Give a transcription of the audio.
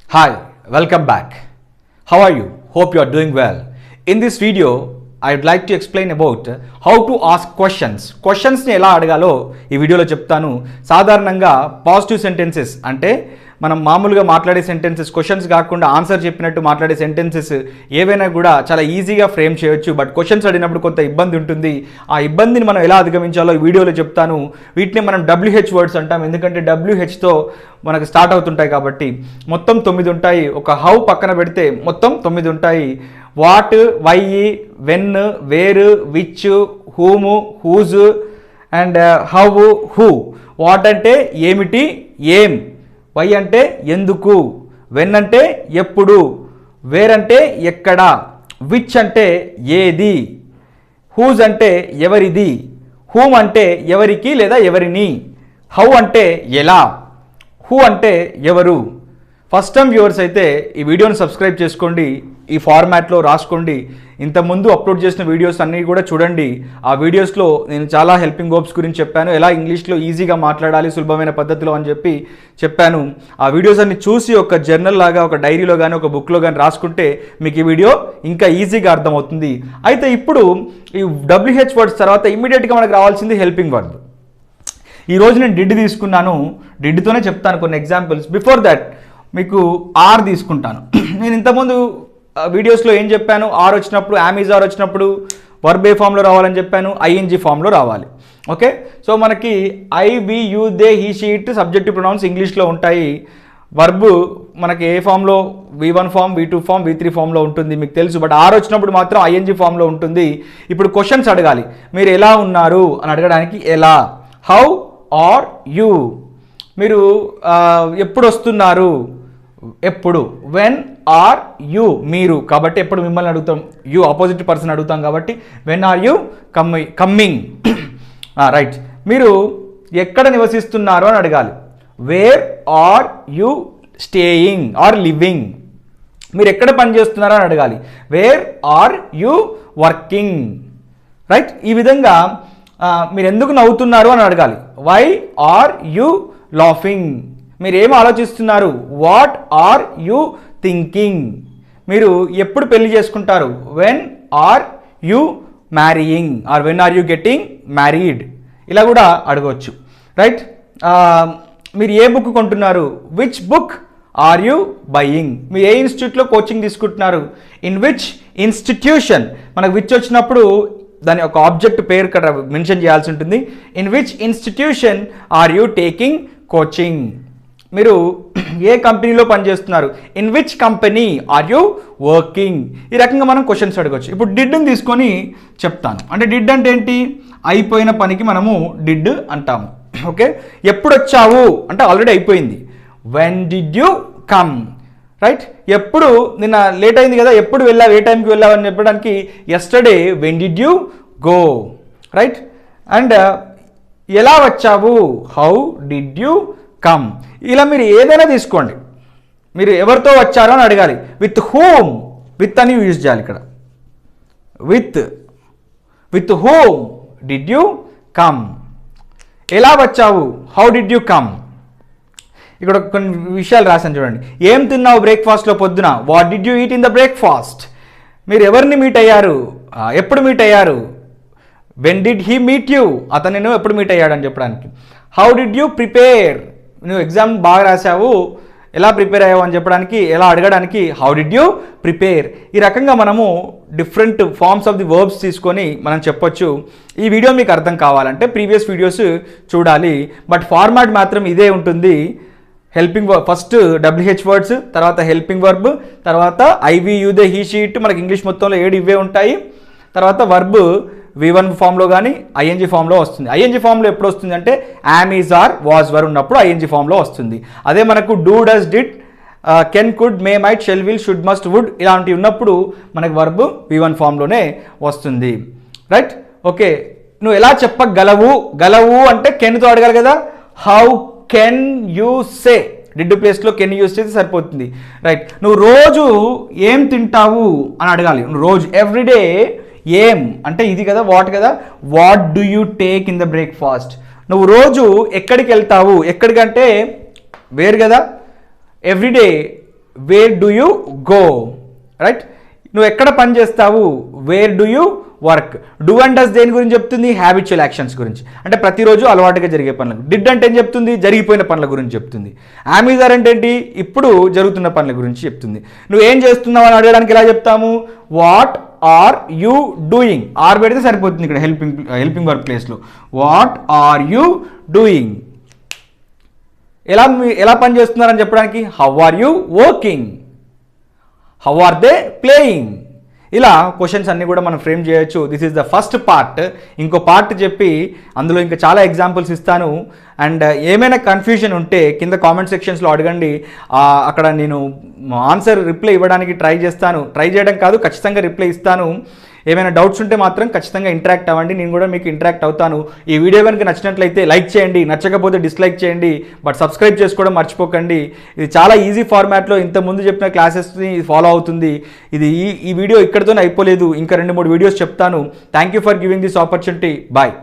Hi, welcome back. How are you? Hope you are doing well. In this video, I would like to explain about how to ask questions. Questions ni ela adagalo ee video lo cheptanu. సాధారణంగా positive sentences అంటే మనం మామూలుగా మాట్లాడే sentences questions కాకుండా answer చెప్పినట్టు మాట్లాడే sentences ఏవైనా కూడా చాలా ఈజీగా ఫ్రేమ్ చేయొచ్చు. బట్ క్వశ్చన్స్ అడిగినప్పుడు కొంత ఇబ్బంది ఉంటుంది. ఆ ఇబ్బందిని మనం ఎలా అధిగమించాలో ఈ వీడియోలో చెప్తాను. వీటిని మనం WH వర్డ్స్ అంటాం, ఎందుకంటే WHతో మనకు స్టార్ట్ అవుతుంటాయి కాబట్టి. మొత్తం 9 ఉంటాయి. ఒక హౌ పక్కన పెడితే మొత్తం 9 ఉంటాయి. What, why, when, where, which, whom, whose and how, who. What అంటే ఏమిటి, ఏం. వై అంటే ఎందుకు, వెన్ అంటే ఎప్పుడు, వేర్ అంటే ఎక్కడ, విచ్ అంటే ఏది, హూజ్ అంటే ఎవరిది, హూమ్ అంటే ఎవరికి లేదా ఎవరిని, హౌ అంటే ఎలా, హూ అంటే ఎవరు. ఫస్ట్ టైం వ్యూవర్స్ అయితే ఈ వీడియోని సబ్స్క్రైబ్ చేసుకోండి, ఈ ఫార్మాట్లో రాసుకోండి. ఇంతకుముందు అప్లోడ్ చేసిన వీడియోస్ అన్నీ కూడా చూడండి. ఆ వీడియోస్లో నేను చాలా హెల్పింగ్ వర్బ్స్ గురించి చెప్పాను, ఎలా ఇంగ్లీష్లో ఈజీగా మాట్లాడాలి సులభమైన పద్ధతిలో అని చెప్పాను. ఆ వీడియోస్ అన్ని చూసి ఒక జర్నల్ లాగా, ఒక డైరీలో కానీ ఒక బుక్లో కానీ రాసుకుంటే మీకు ఈ వీడియో ఇంకా ఈజీగా అర్థమవుతుంది. అయితే ఇప్పుడు ఈ WH వర్డ్స్ తర్వాత ఇమ్మీడియట్గా మనకు రావాల్సింది హెల్పింగ్ వర్బ్. ఈరోజు నేను డిడ్ తీసుకున్నాను, డిడ్తోనే చెప్తాను కొన్ని ఎగ్జాంపుల్స్. బిఫోర్ దట్ మీకు ఆర్ తీసుకుంటాను. నేను ఇంతకుముందు వీడియోస్లో ఏం చెప్పాను, ఆర్ వచ్చినప్పుడు యామ్ ఆర్ వచ్చినప్పుడు వర్బ్ ఏ ఫామ్లో రావాలని చెప్పాను, ING ఫామ్లో రావాలి. ఓకే, సో మనకి I, we, you, they, he, she, it subjective pronouns ఇంగ్లీష్లో ఉంటాయి. వర్బ్ మనకి ఏ ఫామ్లో, V1 form, V2 form, V3 ఫామ్లో ఉంటుంది మీకు తెలుసు. బట్ ఆర్ వచ్చినప్పుడు మాత్రం ING ఫామ్లో ఉంటుంది. ఇప్పుడు క్వశ్చన్స్ అడగాలి. మీరు ఎలా ఉన్నారు అని అడగడానికి ఎలా, హౌ ఆర్ యూ. మీరు ఎప్పుడు వస్తున్నారు, ఎప్పుడు. వెన్ ఆర్ యూ, మీరు కాబట్టి ఎప్పుడు మిమ్మల్ని అడుగుతాం, యూ ఆపోజిట్ పర్సన్ అడుగుతాం కాబట్టి when are you coming. Right, మీరు ఎక్కడ నివసిస్తున్నారు అని అడగాలి, where are you staying or living. మీరు ఎక్కడ పని చేస్తున్నారో అని అడగాలి, where are you working. Right, ఈ విధంగా మీరు ఎందుకు నవ్వుతున్నారు అని అడగాలి, వై ఆర్ యూ లాఫింగ్. మీరు ఏం ఆలోచిస్తున్నారు, వాట్ ఆర్ యూ థింకింగ్. మీరు ఎప్పుడు పెళ్లి చేసుకుంటారు, when are you marrying or when are you getting married. ఇలా కూడా అడగవచ్చు. రైట్, మీరు ఏ బుక్ కొంటున్నారు, which book are you buying. మీరు ఏ ఇన్స్టిట్యూట్లో కోచింగ్ తీసుకుంటున్నారు, ఇన్ విచ్ ఇన్స్టిట్యూషన్. మనకు విచ్ వచ్చినప్పుడు దాని ఒక ఆబ్జెక్ట్ పేరు ఇక్కడ మెన్షన్ చేయాల్సి ఉంటుంది. In which institution are you taking coaching. మీరు ఏ కంపెనీలో పనిచేస్తున్నారు, in which company are you working. ఈ రకంగా మనం క్వశ్చన్స్ అడగవచ్చు. ఇప్పుడు డిడ్ని తీసుకొని చెప్తాను. అంటే డిడ్ అంటే ఏంటి, అయిపోయిన పనికి మనము డిడ్ అంటాము. ఓకే, ఎప్పుడు వచ్చావు అంటే ఆల్రెడీ అయిపోయింది, when did you come. Right, ఎప్పుడు నిన్న లేట్ అయింది కదా, ఎప్పుడు వెళ్ళావు, ఏ టైంకి వెళ్ళావు అని చెప్పడానికి yesterday when did you go. Right, and ఎలా వచ్చావు, హౌ డిడ్ యూ కమ్. ఇలా మీరు ఏదైనా తీసుకోండి, మీరు ఎవరితో వచ్చారో అని అడగాలి, విత్ హూమ్. విత్ అని యూజ్ చేయాలి ఇక్కడ, with whom did you come. ఎలా వచ్చావు, హౌ డిడ్ యూ కమ్. ఇక్కడ కొన్ని విషయాలు రాశాను చూడండి. ఏం తిన్నావు బ్రేక్ఫాస్ట్లో పొద్దున, what did you eat in the breakfast. మీరు ఎవరిని మీట్ అయ్యారు, ఎప్పుడు మీట్ అయ్యారు, when did he meet you. అతను నేను ఎప్పుడు మీట్ అయ్యాడు అని చెప్పడానికి. How did you prepare. నువ్వు ఎగ్జామ్ బాగా రాసావు, ఎలా ప్రిపేర్ అయ్యావు అని చెప్పడానికి, ఎలా అడగడానికి హౌ డిడ్ యూ ప్రిపేర్. ఈ రకంగా మనము different forms of the verbs తీసుకొని మనం చెప్పొచ్చు. ఈ వీడియో మీకు అర్థం కావాలంటే ప్రీవియస్ వీడియోస్ చూడాలి. బట్ ఫార్మాట్ మాత్రం ఇదే ఉంటుంది. Helping verb first WH words, తర్వాత హెల్పింగ్ వర్బ్, తర్వాత I, we, you, they, he, she, it. మనకి ఇంగ్లీష్ మొత్తంలో 7 ఇవే ఉంటాయి. తర్వాత వర్బ్ V1 ఫామ్లో కానీ ING ఫామ్లో వస్తుంది. ING ఫామ్లో ఎప్పుడు వస్తుంది అంటే యామ్, ఆర్, వాజ్, వర్ ఉన్నప్పుడు ING ఫామ్లో వస్తుంది. అదే మనకు do, does, did, can, could, may, might, shall, will, should, must, would ఇలాంటివి ఉన్నప్పుడు మనకు వర్బ్ V1 ఫామ్లోనే వస్తుంది. Right, okay. నువ్వు ఎలా చెప్పగలవు, గలవు అంటే కెన్తో అడగాలి కదా, how can you say. Did ప్లేస్లో కెన్ యూస్ చేస్తే సరిపోతుంది. రైట్, నువ్వు రోజు ఏం తింటావు అని అడగాలి. నువ్వు రోజు, ఎవ్రీడే. ఏం అంటే ఇది కదా, వాట్ కదా, what do you take in the breakfast. నువ్వు రోజు ఎక్కడికి వెళ్తావు, ఎక్కడికంటే వేరు కదా. Everyday where do you go, right? నువ్వు ఎక్కడ పని చేస్తావు, where do you work. Do and does దేని గురించి చెప్తుంది, హ్యాబిచువల్ యాక్షన్స్ గురించి, అంటే ప్రతిరోజు అలవాటుగా జరిగే పనులు. డిడ్ అంటే ఏం చెప్తుంది, జరిగిపోయిన పనుల గురించి చెప్తుంది. ఆర్ అంటే ఏంటి, ఇప్పుడు జరుగుతున్న పనుల గురించి చెప్తుంది. నువ్వు ఏం చేస్తున్నావు అని అడగడానికి ఎలా చెప్తాము, what are you doing. Are పెడితే సరిపోతుంది ఇక్కడ హెల్పింగ్ వర్క్ ప్లేస్లో. What are you doing. ఎలా పని చేస్తున్నారని చెప్పడానికి how are you working, how are they playing. ఇలా క్వశ్చన్స్ అన్నీ కూడా మనం ఫ్రేమ్ చేయొచ్చు. This is the first part. ఇంకో పార్ట్ చెప్పి అందులో ఇంకా చాలా ఎగ్జాంపుల్స్ ఇస్తాను. అండ్ ఏమైనా కన్ఫ్యూజన్ ఉంటే కింద కామెంట్ సెక్షన్స్లో అడగండి. అక్కడ నేను ఆన్సర్ రిప్లై ఇవ్వడానికి ట్రై చేస్తాను. ట్రై చేయడం కాదు, ఖచ్చితంగా రిప్లై ఇస్తాను. ఏమైనా డౌట్స్ ఉంటే మాత్రం ఖచ్చితంగా ఇంటరాక్ట్ అవ్వండి, నేను కూడా మీకు ఇంటరాక్ట్ అవుతాను. ఈ వీడియో కనుక నచ్చినట్లయితే లైక్ చేయండి, నచ్చకపోతే డిస్లైక్ చేయండి, బట్ సబ్స్క్రైబ్ చేసుకోవడం మర్చిపోకండి. ఇది చాలా ఈజీ ఫార్మాట్లో ఇంతకుముందు చెప్పిన క్లాసెస్ని ఫాలో అవుతుంది. ఇది ఈ వీడియో ఇక్కడితోనే అయిపోలేదు, ఇంకా 2-3 వీడియోస్ చెప్తాను. Thank you for giving this opportunity. Bye.